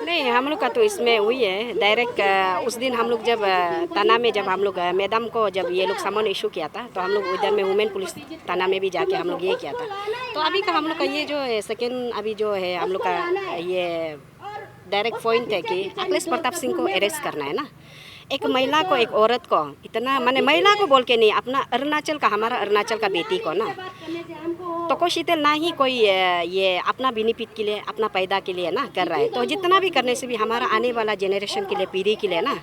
नहीं, हम लोग का तो इसमें हुई है डायरेक्ट। उस दिन हम लोग जब थाना में जब हम लोग मैडम को जब ये लोग समन इशू किया था तो हम लोग उधर में वुमेन पुलिस थाना में भी जाके हम लोग ये किया था। तो अभी का हम लोग का ये जो है सेकेंड अभी जो है हम लोग का ये डायरेक्ट पॉइंट है कि अखिलेश प्रताप सिंह को अरेस्ट करना है ना। एक महिला को, एक औरत को, इतना माने महिला को बोल के नहीं, अपना अरुणाचल का, हमारा अरुणाचल का बेटी को ना तो शीतल ना ही कोई ये अपना बेनिफिट के लिए, अपना पैदा के लिए ना कर रहा है। तो जितना भी करने से भी हमारा आने वाला जनरेशन के लिए, पीढ़ी के लिए ना,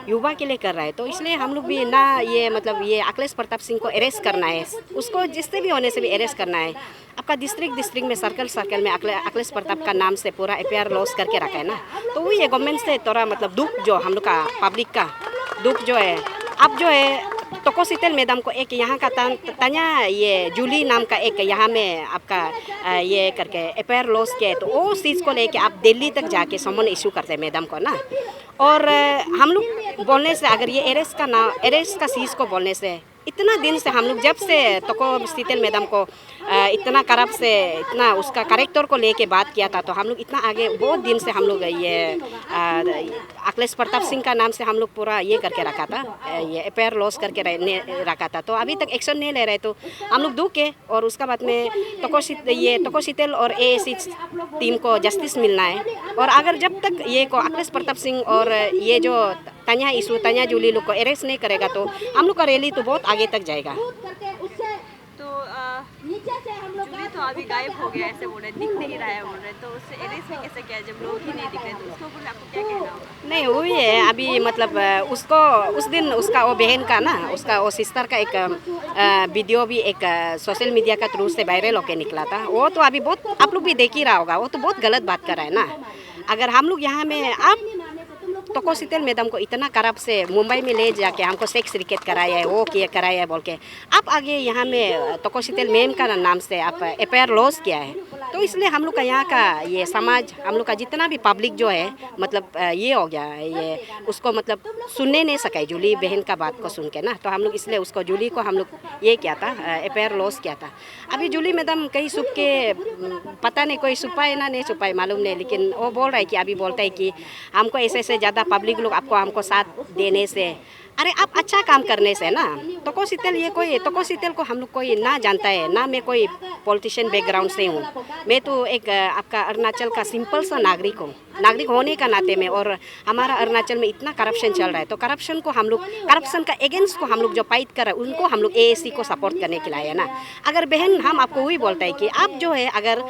युवा के लिए कर रहा है। तो इसलिए हम लोग भी ना ये मतलब ये अखिलेश प्रताप सिंह को अरेस्ट करना है, उसको जिससे भी होने से भी अरेस्ट करना है। आपका डिस्ट्रिक्ट में सर्कल में अखिलेश प्रताप का नाम से पूरा एफआईआर लॉस करके रखा है ना। तो वही है गवर्नमेंट से थोड़ा मतलब दुख जो हम लोग का पब्लिक का दुख जो है, अब जो है टोको शीतल मैडम को एक यहाँ का तन्या ये जूली नाम का एक यहाँ में आपका ये करके एफआईआर लॉस किया है। तो वो चीज़ को लेके आप दिल्ली तक जाके समन इशू करते हैं मैडम को ना। और हम लोग बोलने से अगर ये अरेस्ट का चीज़ को बोलने से इतना दिन से हम लोग जब से टोको शीतल मैडम को इतना करप से इतना उसका करेक्टर को लेके बात किया था तो हम लोग इतना आगे बहुत दिन से हम लोग ये अखिलेश प्रताप सिंह का नाम से हम लोग पूरा ये करके रखा था, ये एफआईआर लॉस करके रखा था। तो अभी तक एक्शन नहीं ले रहे तो हम लोग दुख है। और उसका बाद में टोको शीतल और एएसी टीम को जस्टिस मिलना है। और अगर जब तक ये को अखिलेश प्रताप सिंह और ये जो तन्या जूली लोग को अरेस्ट नहीं करेगा तो हम लोग का रैली तो बहुत आगे तक जाएगा। जूली तो अभी गायब हो गया ऐसे बोल रहे, दिख नहीं रहा है बोल रहे, तो उससे अरेस्ट में कैसे किया जब लोग ही नहीं दिख रहे? तो उसको बोले आपको क्या कहना होगा? नहीं हुई है अभी मतलब उसको उस दिन उसका वो बहन का ना, उसका वो सिस्टर का एक वीडियो भी एक सोशल मीडिया का थ्रू से वायरल होके निकला था। वो तो अभी बहुत आप लोग भी देख ही रहा होगा, वो तो बहुत गलत बात कर रहा है ना। अगर हम लोग यहाँ में आप टोको शीतल मैडम को इतना करप से मुंबई में ले जाके हमको सेक्स रिकेट कराया है, वो किया कराया है बोल के आप आगे यहाँ में टोको शीतल मैम का नाम से आप एफआईआर लॉस किया है। तो इसलिए हम लोग का यहाँ का ये समाज, हम लोग का जितना भी पब्लिक जो है मतलब ये हो गया ये उसको मतलब सुनने नहीं सका जूली बहन का बात को सुन के ना। तो हम लोग इसलिए उसको जूली को हम लोग ये किया था, एफआईआर लॉस किया था। अभी जूली मैडम कहीं छुप के पता नहीं कोई छुपाए ना नहीं छुपाए मालूम नहीं, लेकिन वो बोल रहा है कि अभी बोलता है कि हमको ऐसे ज़्यादा पब्लिक लोग आपको हमको साथ देने से, अरे आप अच्छा काम करने से ना। टोको शीतल ये कोई टोको शीतल को हम लोग कोई ना जानता है ना, मैं कोई पॉलिटिशियन बैकग्राउंड से हूँ। मैं तो एक आपका अरुणाचल का सिंपल सा नागरिक हूँ, नागरिक होने का नाते में। और हमारा अरुणाचल में इतना करप्शन चल रहा है तो करप्शन को हम लोग, करप्शन का अगेंस्ट को हम लोग जो फाइट कर रहे हैं उनको हम लोग एएसी को सपोर्ट करने के लिए है ना। अगर बहन हम आपको वही बोलता है कि आप जो है अगर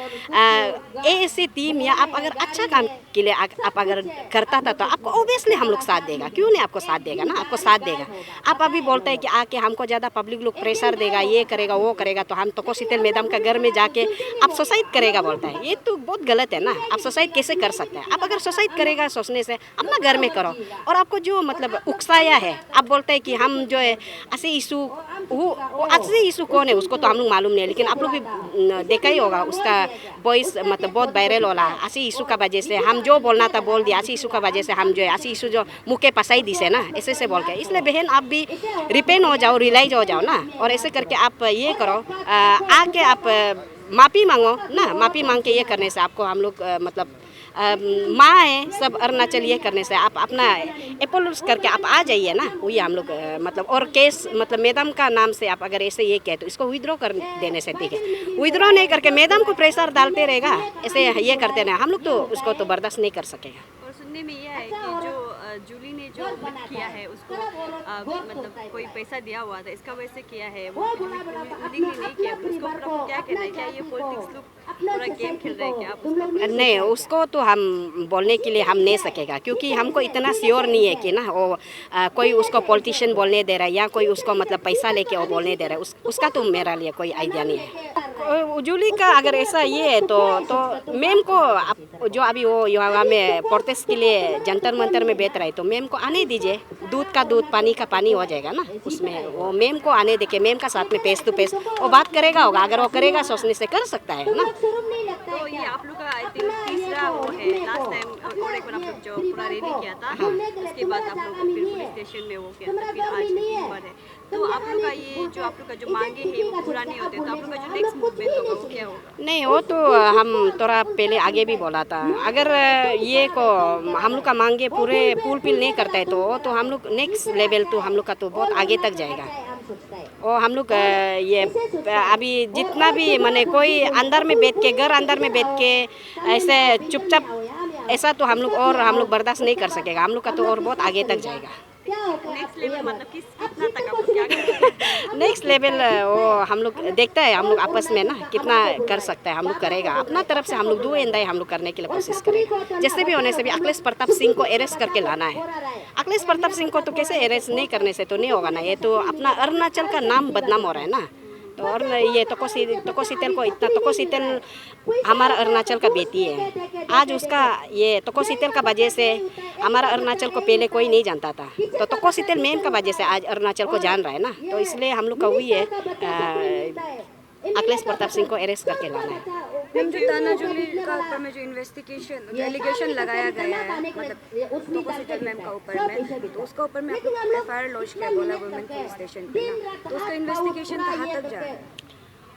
एएसी टीम या आप अगर अच्छा काम के लिए आप अगर करता था तो आपको ऑब्वियसली हम लोग साथ देगा, क्यों नहीं आपको साथ देगा ना, आपको साथ देगा। आप अभी बोलते हैं कि आके हमको ज़्यादा पब्लिक लोग प्रेशर देगा, ये करेगा वो करेगा, तो हम टोको शीतल मैडम का घर में जाके आप सुसाइड करेगा बोलता है, ये तो बहुत गलत है ना। आप सुसाइड कैसे कर सकते हैं? आप अगर सुसाइड करेगा सोचने से अपना घर में करो। और आपको जो मतलब उकसाया है, आप बोलते हैं कि हम जो है ऐसे इशू, वो असली इशू कौन है उसको तो हम लोग मालूम नहीं, लेकिन आप लोग भी देखा ही होगा उसका वॉइस मतलब बहुत वायरल होला। ऐसे इशू का वजह से हम जो बोलना था बोल दिया, ऐसे इशू का वजह से हम जो है ऐसे इशू जो मुके पसाई दी से ना, ऐसे बोल के। इसलिए बहन आप भी रिपेन हो जाओ, रियलाइज हो जाओ ना, और ऐसे करके आप ये करो, आके आप माफ़ी मांगो ना। माफ़ी मांग के ये करने से आपको हम लोग मतलब माँ है सब अरुणाचल, ये करने से आप अपना अपोलोज करके आप आ जाइए ना, वही हम लोग मतलब। और केस मतलब मैडम का नाम से आप अगर ऐसे ये कहे तो इसको विड्रॉ कर देने से ठीक है। विड्रॉ नहीं करके मैडम को प्रेशर डालते रहेगा, ऐसे ये करते रहे, हम लोग तो उसको तो बर्दाश्त नहीं कर सकेगा। और सुनने में यह है कि जो जूली ने जो किया है उसको मतलब कोई पैसा दिया हुआ था, इसका वजह से किया है, वो नहीं किया, उसको पूरा क्या कहना है? क्या ये पॉलिटिक्स लोग पूरा गेम खेल रहे हैं क्या? आप उसको नहीं, उसको तो हम बोलने के लिए हम नहीं सकेगा, क्योंकि हमको इतना श्योर नहीं है कि ना वो कोई उसको पॉलिटिशियन बोलने दे रहा है या कोई उसको मतलब पैसा लेके वो बोलने दे रहा है, उसका तो मेरा लिए कोई आइडिया नहीं है। जूली का अगर ऐसा ये है तो मैम को जो अभी वो यहाँ में प्रोटेस्ट के लिए जंतर मंतर में बैठ रहा है तो मैम को आने दीजिए, दूध का दूध पानी का पानी हो जाएगा ना उसमें। वो मैम को आने देके मैम का साथ में फेस टू फेस वो बात करेगा होगा, अगर वो करेगा सोचने से कर सकता है ना। तो ये आप लोग का आई थिंक तीसरा वो है, लास्ट टाइम और एक बार आप लोग जो पूरा रैली किया था उसके बाद आप लोग फिर पुलिस स्टेशन में वो किया था, फिर आज 3 बार है। तो आप लोग का ये जो आप लोग का जो मांगे है वो पूरा नहीं होते तो आप लोग का जो नेक्स्ट मूवमेंट होगा वो क्या होगा? नहीं, वो तो हम थोड़ा पहले आगे भी बोला था, अगर ये को हम लोग का मांगे पूरे फुलफिल नहीं करता है तो हम लोग नेक्स्ट लेवल तो हम लोग का तो बहुत आगे तक जाएगा। और हम लोग ये अभी जितना भी माने कोई अंदर में बैठ के घर अंदर में बैठ के ऐसे चुपचाप ऐसा तो हम लोग बर्दाश्त नहीं कर सकेगा। हम लोग का तो और बहुत आगे तक जाएगा। नेक्स्ट लेवल मतलब कितना तक आप लोग क्या करेंगे? नेक्स्ट लेवल वो हम लोग देखते हैं, हम लोग आपस में ना कितना कर सकते हैं हम लोग करेगा। अपना तरफ से हम लोग दो एंदाई हम लोग करने के लिए कोशिश करेंगे। जैसे भी होने से भी अखिलेश प्रताप सिंह को अरेस्ट करके लाना है। अखिलेश प्रताप सिंह को तो कैसे अरेस्ट नहीं करने से तो नहीं होगा ना। ये तो अपना अरुणाचल का नाम बदनाम हो रहा है ना। तो और ये तोकोसीतेल को इतना तोकोसीतेल हमारा अरुणाचल का बेटी है। आज उसका ये तोकोसीतेल का वजह से हमारा अरुणाचल को पहले कोई नहीं जानता था, तो तोकोसीतेल मैम का वजह से आज अरुणाचल को जान रहा है ना। तो इसलिए हम लोग का वही है अखिलेश प्रताप सिंह को अरेस्ट करके लाना है। मैम, जो ताना जुली का ऊपर में जो इन्वेस्टिगेशन जो एलिगेशन लगाया गया है मतलब तोकोसीतेल मैम का ऊपर में, तो उसका ऊपर में आप लोग एफआईआर लॉन्च किया बोला वुमेन पुलिस स्टेशन पे ना, तो उसका इन्वेस्टिगेशन कहाँ तक जा रहा है?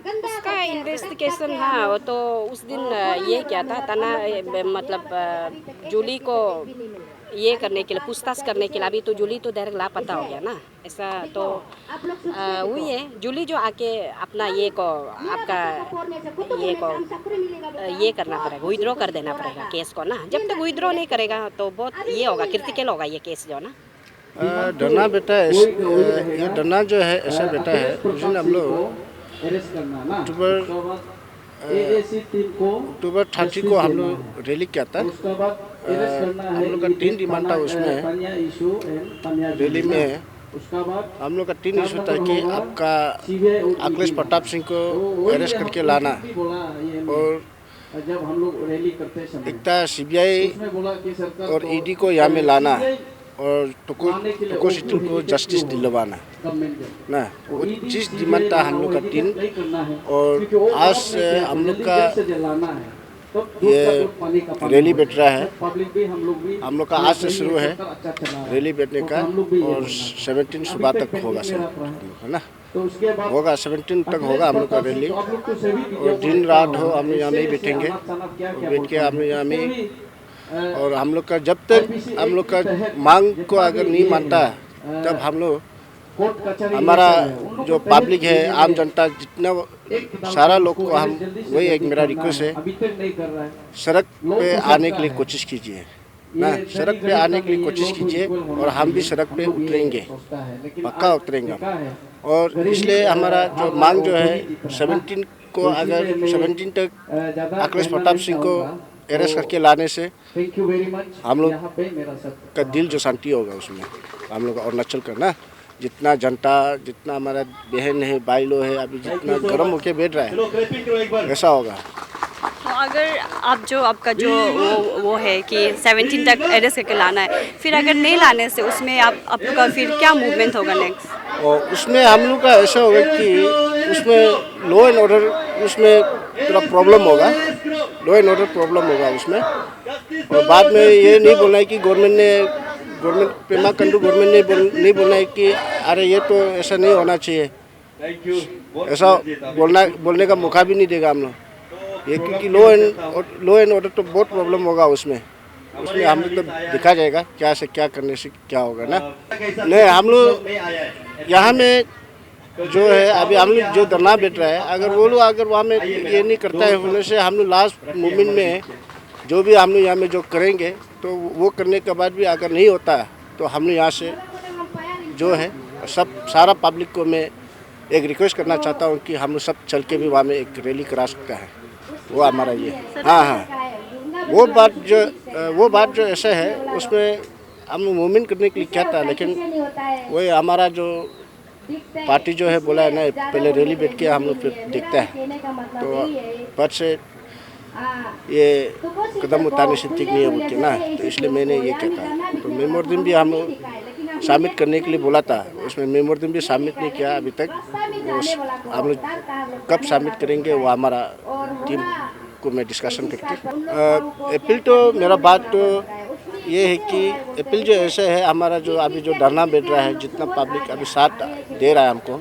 उसका इन्वेस्टिगेशन, हाँ, वो तो उस दिन ये क्या था ताना मतलब जूली को ये करने के लिए पूछताछ करने के लिए। अभी तो जूली तो डायरेक्ट लापता हो गया ना, ऐसा तो वही है। जूली जो आके अपना ये को आपका ये को ये करना पड़ेगा, विड्रॉ कर देना पड़ेगा केस को ना। जब तक विड्रॉ नहीं करेगा तो बहुत ये होगा, क्रिटिकल होगा ये केस जो ना। डरना बेटा ये डरना जो है ऐसा बेटा है। उस दिन हम लोग अक्टूबर 30 को हम लोग रैली किया था। हम लोग का 3 डिमांड था उसमें। रैली में हम लोग का 3 इशू था कि आपका अखिलेश प्रताप सिंह को अरेस्ट करके लाना और एक था सीबीआई और ईडी को यहाँ में लाना और तोकोसीतेल को जस्टिस दिलवाना ना। वो चीज़ डिमांड था हम लोग का 3। और आज हम लोग का ये रैली बैठ रहा है। हम लोग का आज से शुरू है रैली बैठने का और 17 सुबह तक होगा है ना, होगा 17 तक होगा हम लोग का रैली। और दिन रात हो हम लोग यहाँ में ही बैठेंगे, बैठ के हम लोग यहाँ में। और हम लोग का जब तक हम लोग का मांग को अगर नहीं मानता तब हम लोग हमारा जो पब्लिक है आम जनता जितना सारा लोग को हम वही एक मेरा रिक्वेस्ट है, सड़क पे आने के लिए कोशिश कीजिए ना। सड़क पे आने के लिए कोशिश कीजिए और हम भी सड़क पे उतरेंगे, पक्का उतरेंगे। और इसलिए हमारा जो मांग जो है 17 को अगर 17 तक अखिलेश प्रताप सिंह को अरेस्ट करके लाने से हम लोग का दिल जो शांति होगा उसमें हम लोग अरुणाचल का ना जितना जनता जितना हमारा बहन है भाई लोग है अभी जितना गर्म होके बैठ रहा है ऐसा होगा। तो अगर आप जो आपका जो वो है कि 17 तक अरेस्ट करके लाना है, फिर अगर नहीं लाने से उसमें आप लोग का फिर क्या मूवमेंट होगा नेक्स्ट? और उसमें हम लोग का ऐसा होगा कि उसमें लॉ एंड ऑर्डर उसमें थोड़ा प्रॉब्लम होगा, लॉ एंड ऑर्डर प्रॉब्लम होगा उसमें। और बाद में ये नहीं बोलना है कि गवर्नमेंट पेमा खंडू गवर्नमेंट ने नहीं बोलना है कि अरे ये तो ऐसा नहीं होना चाहिए, ऐसा बोलने का मौका भी नहीं देगा हम लोग ये, क्योंकि लॉ एंड ऑर्डर तो बहुत प्रॉब्लम होगा उसमें हम लोग तो दिखा जाएगा क्या से क्या करने से क्या होगा ना। नहीं, हम लोग यहाँ में जो है अभी हम लोग जो धरना बैठ रहा है अगर वो लोग अगर वहाँ में ये नहीं करता है होने से हम लोग लास्ट मूवमेंट में जो भी हम लोग यहाँ में जो करेंगे तो वो करने के बाद भी अगर नहीं होता है तो हम लोग यहाँ से जो है सारा पब्लिक को मैं एक रिक्वेस्ट करना चाहता हूँ कि हम लोग सब चल के भी वहाँ में एक रैली करा सकता है। वो हमारा ये हाँ वो बात जो ऐसा है उसमें हम मूवमेंट करने के लिए क्या था, लेकिन वही हमारा जो पार्टी जो है बोला है ना पहले रैली बैठ के हम लोग फिर देखते हैं, तो पद से ये कदम उतारने से ठीक नहीं है बोलते ना, तो इसलिए मैंने ये किया था। तो मेमोरेंडम भी हम लोग सबमिट करने के लिए बोला था, उसमें मेमोरेंडम भी सबमिट नहीं किया अभी तक। हम लोग कब सबमिट करेंगे वो हमारा टीम को मैं डिस्कशन करके अप्रैल तो मेरा बात तो ये है कि अपील जो ऐसे है, हमारा जो अभी जो धरना बैठ रहा है, जितना पब्लिक अभी साथ दे रहा है हमको,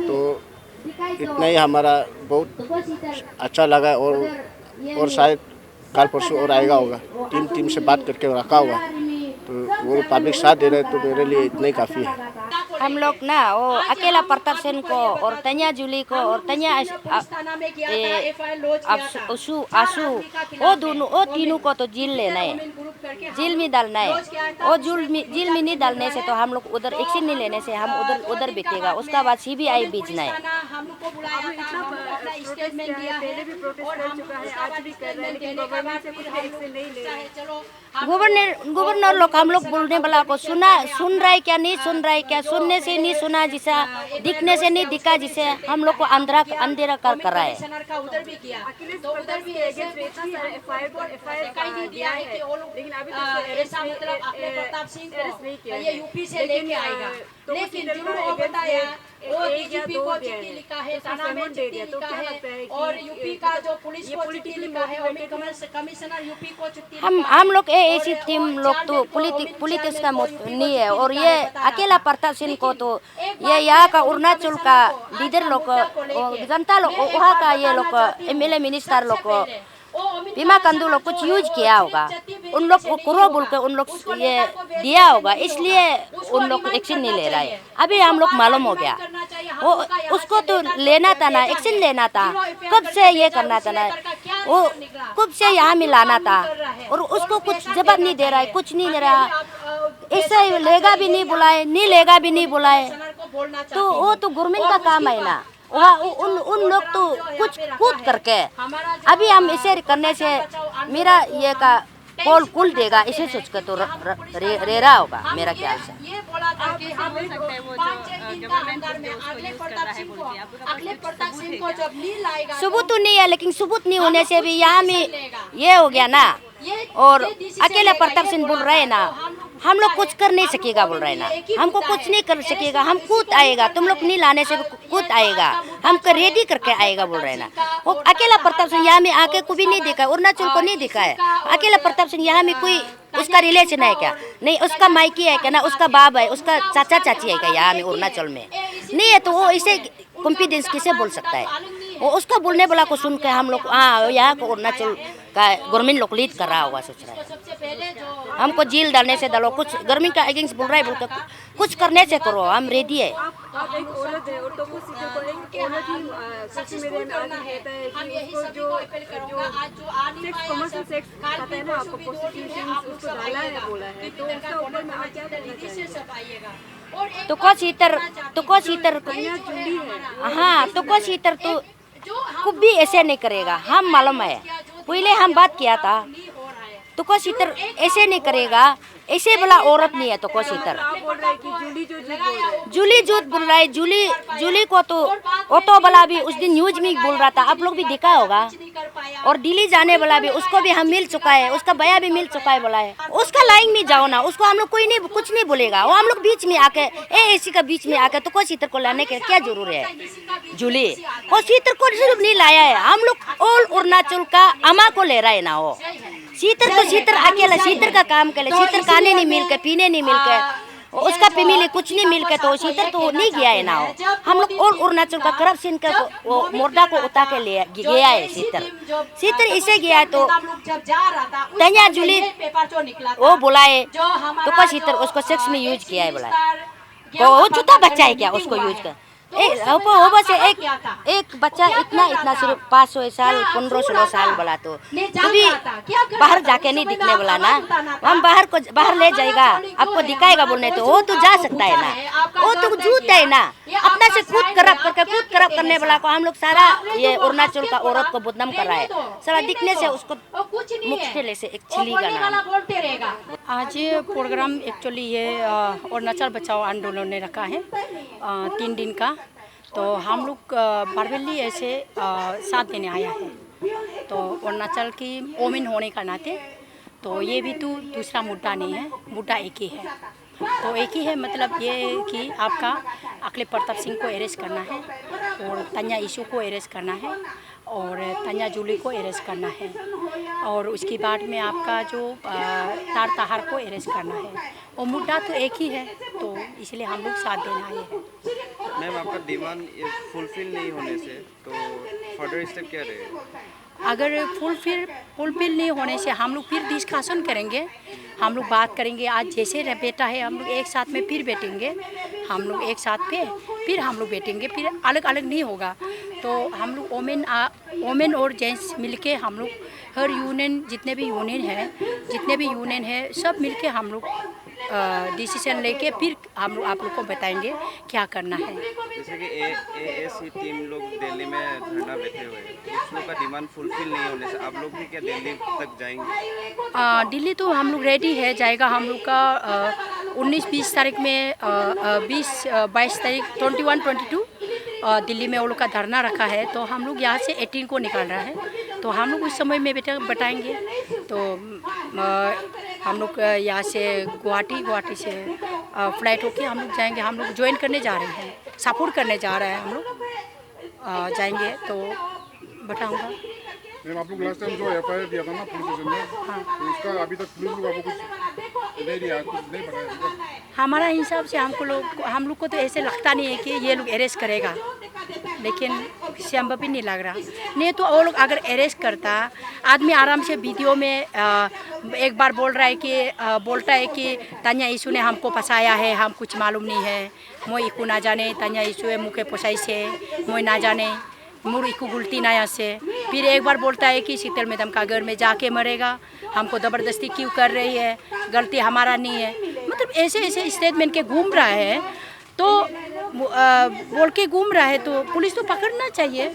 तो इतना ही हमारा बहुत अच्छा लगा। और शायद कल परसों और आएगा होगा, टीम से बात करके रखा होगा, तो वो पब्लिक साथ दे रहे हैं, तो मेरे लिए इतना ही काफ़ी है। हम लोग ना वो अकेला प्रताप सिंह को और तन्या जूली को और तन्या आशु वो तीनों को तो जेल लेना है, जेल में डालना है। वो जेल में नहीं डालने से तो हम लोग उधर एक्शन नहीं लेने से हम उधर बिकेगा, उसका बाद CBI भेजना है। गवर्नर लोग हम लोग बोलने वाला को सुन रहा है क्या, नहीं सुन रहा है क्या, सुनने से नहीं सुना जिसे, दिखने से नहीं दिखा जिसे, हम लोग को अंधेरा कर रहा है। यूपी से लेके आएगा, लेकिन जो बताया वो DGP को चिट्ठी लिखा है, थाना में चिट्ठी लिखा है, और यूपी का जो पुलिस को चिट्ठी लिखा है, और कमिश्नर यूपी को चिट्ठी। हम लोग ऐसी टीम लोग तो पुलिस का नहीं है। और ये अकेला प्रताप सिंह को तो ये यहाँ का अरुणाचल का लीडर लोग, जनता लोग, वहाँ का ये लोग MLA मिनिस्टर लोग, बीमा कंदू लोग कुछ यूज किया होगा, उन लोग को करो बोल के उन लोग ये दिया होगा, इसलिए उन लोग एक्शन नहीं ले रहा है। अभी हम लोग मालूम हो गया, वो उसको तो लेना था ना, एक्शन लेना था, कब से ये करना था ना, वो कब से यहाँ मिलाना था, और उसको कुछ जवाब नहीं दे रहा है, कुछ नहीं दे रहा। ऐसे लेगा भी नहीं बुलाए, नहीं लेगा भी नहीं बुलाए, तो वो तो गवर्नमेंट का काम है ना। वहाँ उन लोग तो कुछ कूद करके अभी हम इसे करने से मेरा ये का पोल कुल देगा, इसे सोच कर तो रे रहा होगा मेरा ख्याल से। ये बोला था कि हम लोग 5-6 दिन का अंदर में अगले प्रताप सिंह को जब नहीं लाएगा, सबूत तो नहीं है, लेकिन सबूत नहीं होने से भी यहाँ में ये हो गया ना। और अकेले प्रताप सिंह बोल रहे हैं ना, हम लोग कुछ कर नहीं सकेगा बोल रहे हैं ना, हमको कुछ नहीं कर सकेगा, हम कूद आएगा, तुम लोग नहीं लाने से कूद आएगा, हमको रेडी करके आएगा बोल रहे हैं ना। वो अकेला प्रताप सिंह यहाँ में आके को भी नहीं दिखा, अरुणाचल को नहीं दिखा है। अकेला प्रताप सिंह यहाँ में कोई उसका रिलेशन है क्या, नहीं उसका मायकी है क्या, ना उसका बाप है, उसका चाचा चाची है क्या यहाँ में अरुणाचल में, नहीं है। तो वो इसे कॉन्फिडेंस किसे बोल सकता है? वो उसका बोलने वाला को सुन के हम लोग हाँ यहाँ को अरुणाचल का गवर्नमेंट लोग लीड कर रहा होगा, सोच रहा है हमको जेल डालने से डालो, कुछ गवर्नमेंट का अगेंस्ट बोल रहा है, बोलकर कुछ करने से करो, हम रेडी है। आप एक औरत है और तो वो सीधे को एक औरत ही सोशल मीडिया में आके कहता है कि उसको जो कमर्शियल सेक्स आता है ना, आपको प्रोस्टिट्यूशन उसको डाला है बोला है, तो उसका ऊपर में आप क्या करना चाहिए? तो को सीतर हाँ, तो को सीतर तो कुछ भी ऐसे नहीं करेगा, हम मालूम है, पहले हम बात किया था। तो को सीतर ऐसे नहीं करेगा, ऐसे वाला औरत नहीं है। तो को सीतर जूली झूठ बोल रहा है, जूली को तो ऑटो वाला भी उस दिन न्यूज में बोल रहा था, आप लोग भी देखा होगा। और दिल्ली जाने वाला भी, उसको भी हम मिल चुका है, उसका भैया भी मिल चुका है बोला है। उसका लाइन में जाओ ना, उसको हम लोग कोई नहीं कुछ नहीं बोलेगा, वो हम लोग बीच में आके ऐसी का बीच में आके तो को सीतर को लाने के क्या जरूर है? जूली और सीतर को सिर्फ नहीं लाया है, हम लोग ऑल अरुणाचल का अमा को ले रहा है ना। वो सीतर तो सीतर अकेला सीतर का काम करे, सीतर खाने नहीं मिल के, पीने नहीं मिल के, उसका फैमिली कुछ नहीं मिल के, तो सीतर तो नहीं गया है ना। हम लोग ऑल अरुणाचल का करप्शन का वो मुर्दा को उठा के ले गया है सीतर इसे गया है। तो तन्या जूली वो बुलाए तो सीतर उसको सेक्स में यूज किया है बुलाए, तो वो छोटा बच्चा है क्या उसको यूज कर एक बच्चा इतना सिर्फ 500 साल 15-16 साल वाला, तो कभी बाहर जाके नहीं दिखने वाला ना। हम बाहर ले जाएगा, आपको दिखाएगा बोलने, तो वो तो जा सकता है ना, वो तो झूठ है ना। अपना से कूद करप करने वाला को हम लोग सारा ये अरुणाचल का औरत को बदनाम कर रहा है, सारा दिखने से उसको मुख्य से एक छिलेगा ना। आज ये प्रोग्राम एक्चुअली ये अरुणाचल बचाओ आंदोलन ने रखा है 3 दिन का, तो हम लोग बारबेली ऐसे साथ देने आया है। तो अरुणाचल की वोमेन होने का नाते तो ये भी तो दूसरा मुद्दा नहीं है, मुद्दा एक ही है। तो एक ही है, मतलब ये कि आपका अकेले प्रताप सिंह को अरेस्ट करना है, और तन्या इशू को अरेस्ट करना है, और तन्या जूली को अरेस्ट करना है। और उसके बाद में आपका जो तार तहार को अरेस्ट करना है। और मुद्दा तो एक ही है, तो इसलिए हम लोग साथ देना आए हैं। मैम आपका डिमांड फुलफिल नहीं होने से तो फर्दर स्टेप क्या रहेगा? अगर फुलफिल नहीं होने से हम लोग फिर डिस्कशन करेंगे, हम लोग बात करेंगे। आज जैसे बेटा है हम लोग एक साथ में फिर बैठेंगे, हम लोग एक साथ पे फिर हम लोग बैठेंगे, फिर अलग अलग नहीं होगा। तो हम लोग वोमेन और जेंट्स मिलके हम लोग हर यूनियन जितने भी यूनियन है सब मिलके हम लोग डिसीजन लेके फिर हम लोग आप लोग को बताएंगे क्या करना है। जैसे कि एएसी टीम लोग दिल्ली में धरना बैठे हुए हैं, उस लोग का डिमांड फुलफिल नहीं होने से आप लोग भी क्या दिल्ली तक जाएंगे? दिल्ली तो हम लोग रेडी है, जाएगा हम लोग का 19-20 तारीख में 20-22 तारीख 21-22 दिल्ली में वो लोग का धरना रखा है। तो हम लोग यहाँ से 18 को निकल रहा है, तो हम लोग उस समय में बताएंगे। तो हम लोग यहाँ से गुवाहाटी से फ्लाइट होके हम लोग जाएंगे। हम लोग ज्वाइन करने जा रहे हैं, सपोर्ट करने जा रहे हैं हम लोग जाएंगे तो बताऊँगा। मैम आप लोग लास्ट टाइम जो एफआईआर दिया था ना पुलिस स्टेशन में, हाँ, तो उसका अभी तक पुलिस लोग आपको कुछ नहीं दिया, कुछ नहीं बताया? हमारा हिसाब से हम लोग को तो ऐसे लगता नहीं है कि ये लोग अरेस्ट करेगा, लेकिन संभव भी नहीं लग रहा। नहीं तो वो लोग अगर अरेस्ट करता, आदमी आराम से वीडियो में एक बार बोलता है कि तान्या यीशु ने हमको फंसाया है, हम कुछ मालूम नहीं है, मोई इकू ना जाने, तान्या यीशु है मुखे पोसाई से मोई ना जाने, मुर इकू गुलती नया से। फिर एक बार बोलता है कि शीतल मैडम का घर में जाके मरेगा, हमको ज़बरदस्ती क्यों कर रही है, गलती हमारा नहीं है। मतलब ऐसे स्टेटमेंट के घूम रहा है, तो बोल के घूम रहा है, तो पुलिस तो पकड़ना चाहिए,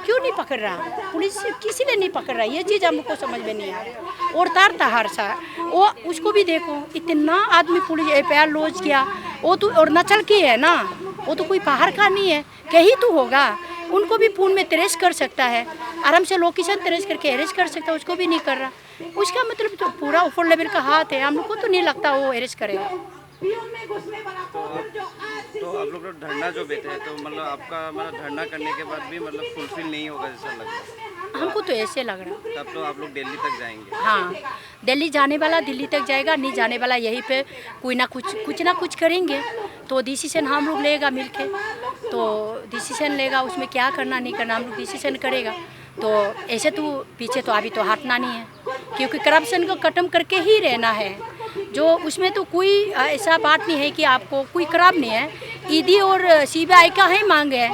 क्यों नहीं पकड़ रहा? पुलिस किसी ने नहीं पकड़ रहा, ये चीज़ हमको समझ में नहीं आ रहा। और तार तहार सा वो उसको भी देखो, इतना आदमी पुलिस एफआईआर लॉन्च किया, वो तो अरुणाचल की है ना, वो तो कोई बाहर का नहीं है, कहीं तो होगा। उनको भी फ़ोन में ट्रेस कर सकता है, आराम से लोकेशन ट्रेस करके अरेस्ट कर सकता है, उसको भी नहीं कर रहा। उसका मतलब तो पूरा ऊपर लेवल का हाथ है, हम लोग को तो नहीं लगता वो अरेस्ट करेगा। तो आप लोग धरना जो बैठे हैं, तो मतलब आपका मतलब धरना करने के बाद भी मतलब फुलफिल नहीं होगा जैसा लग रहा है? हमको तो ऐसे लग रहा। तब तो आप लोग दिल्ली तक जाएंगे? हाँ, दिल्ली जाने वाला दिल्ली तक जाएगा, नहीं जाने वाला यहीं पे कुछ ना कुछ करेंगे। तो डिसीजन हम लोग लेगा मिलके, तो डिसीजन लेगा, उसमें क्या करना नहीं करना हम लोग डिसीजन करेगा। तो ऐसे तो पीछे तो अभी तो हटना नहीं है, क्योंकि करप्शन को खत्म करके ही रहना है। जो उसमें तो कोई ऐसा बात नहीं है कि आपको कोई खराब नहीं है, ईडी और सीबीआई का ही मांग है।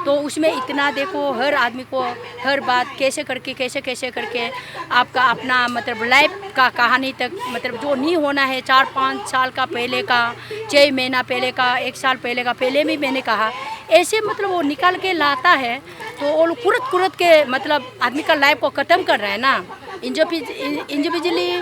तो उसमें इतना देखो, हर आदमी को हर बात कैसे करके आपका अपना मतलब लाइफ का कहानी तक, मतलब जो नहीं होना है 4-5 साल का पहले का, 6 महीना पहले का, 1 साल पहले का, पहले भी मैंने कहा ऐसे मतलब वो निकाल के लाता है। तो वो लोग कुरत के मतलब आदमी का लाइफ को ख़त्म कर रहा है ना, इंडिविजुअली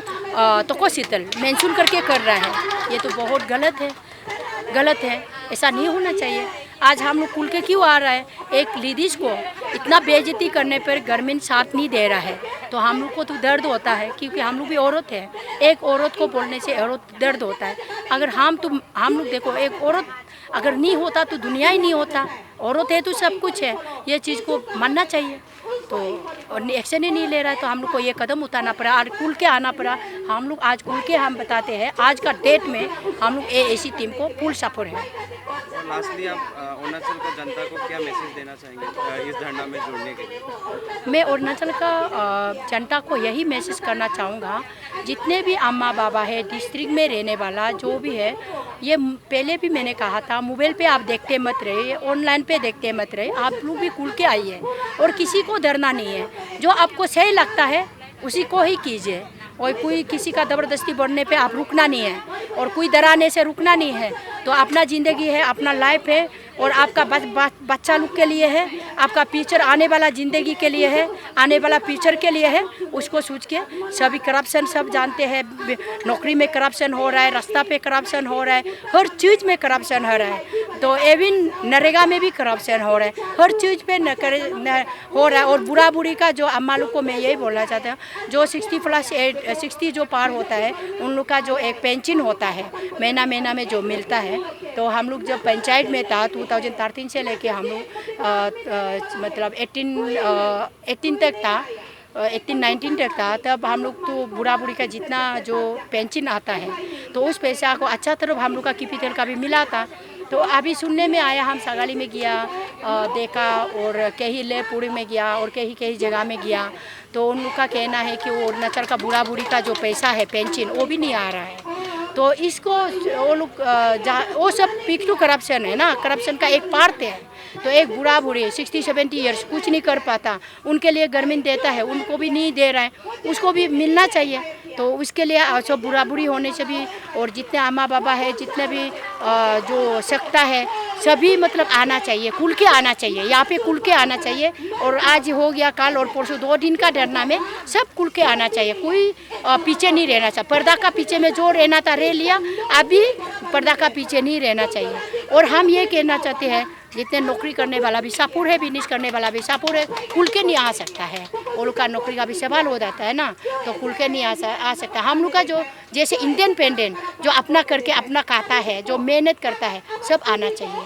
तो को शीतल मेंशन करके कर रहा है। ये तो बहुत गलत है, ऐसा नहीं होना चाहिए। आज हम लोग खुल के क्यों आ रहा है, एक लेडीज़ को इतना बेइज्जती करने पर गवर्नमेंट साथ नहीं दे रहा है, तो हम लोग को तो दर्द होता है, क्योंकि हम लोग भी औरत है। एक औरत को बोलने से औरत दर्द होता है। अगर हम लोग देखो, एक औरत अगर नहीं होता तो दुनिया ही नहीं होता, औरत है तो सब कुछ है, ये चीज़ को मानना चाहिए। तो और एक्शन ही नहीं ले रहा है, तो हम लोग को ये कदम उठाना पड़ा और खुल के आना पड़ा। हम लोग आज खुल के हम बताते हैं, आज का डेट में हम लोग एएसी टीम को फुल सपोर्ट है। और लास्टली आप अरुणाचल का जनता को क्या मैसेज देना चाहेंगे इस धरना में जुड़ने के लिए? मैं अरुणाचल का जनता को यही मैसेज करना चाहूँगा, जितने भी अम्मा बाबा है डिस्ट्रिक्ट में रहने वाला जो भी है, ये पहले भी मैंने कहा था, मोबाइल पे आप देखते मत रहिए, ऑनलाइन पे देखते मत रहिए, आप लोग भी खुल के आइए और किसी को डरना नहीं है। जो आपको सही लगता है उसी को ही कीजिए, और कोई किसी का ज़बरदस्ती बढ़ने पे आप रुकना नहीं है, और कोई डराने से रुकना नहीं है। तो अपना ज़िंदगी है, अपना लाइफ है, और आपका बच्चा लोग के लिए है, आपका फ्यूचर आने वाला ज़िंदगी के लिए है, आने वाला फ्यूचर के लिए है। उसको सोच के सभी करप्शन सब जानते हैं, नौकरी में करप्शन हो रहा है, रास्ता पे करप्शन हो रहा है, हर चीज़ में करप्शन हो रहा है। तो एविन नरेगा में भी करप्शन हो रहा है, हर चीज़ पे हो रहा है। और बुरा बुरी का जो अम्मा लोग को मैं यही बोलना चाहता हूँ, जो 60 जो पार होता है उन लोग का जो एक पेंशन होता है महीना में जो मिलता है। तो हम लोग जब पंचायत में था 2013 से लेके हम लोग मतलब 18 तक था, 18-19 तक था, तब हम लोग तो बूढ़ा बूढ़ी का जितना जो पेंशन आता है तो उस पैसा को अच्छा तरह हम लोग का कैपिटल का भी मिला था। तो अभी सुनने में आया, हम सगाली में गया देखा और कहीं लेपुरी में गया और कहीं कहीं जगह में गया, तो उन लोग का कहना है कि वो अरुणाचल का बूढ़ा बूढ़ी का जो पैसा है पेंशन वो भी नहीं आ रहा है। तो इसको वो लोग वो सब पिक टू करप्शन है ना, करप्शन का एक पार्ट है। तो एक बूढ़ा बूढ़ी 60-70 ईयर्स कुछ नहीं कर पाता, उनके लिए गवर्नमेंट देता है, उनको भी नहीं दे रहा है, उसको भी मिलना चाहिए। तो उसके लिए सब बूढ़ा बूढ़ी होने से भी और जितने अम्मा बाबा है, जितने भी जो सकता है सभी मतलब आना चाहिए, खुल के आना चाहिए, यहाँ पे खुल के आना चाहिए। और आज हो गया कल और परसों 2 दिन का धरना में सब खुल के आना चाहिए, कोई पीछे नहीं रहना चाहिए। पर्दा का पीछे में जो रहना था रह लिया, अभी पर्दा का पीछे नहीं रहना चाहिए। और हम ये कहना चाहते हैं जितने नौकरी करने वाला भी सापुर है, बिजनेस करने वाला भी सापुर है, खुल के नहीं आ सकता है। वो लोग का नौकरी का भी सवाल हो जाता है ना, तो खुल के नहीं आ सकता। हम लोग का जो जैसे इंडिपेंडेंट जो अपना करके अपना खाता है, जो मेहनत करता है, सब आना चाहिए।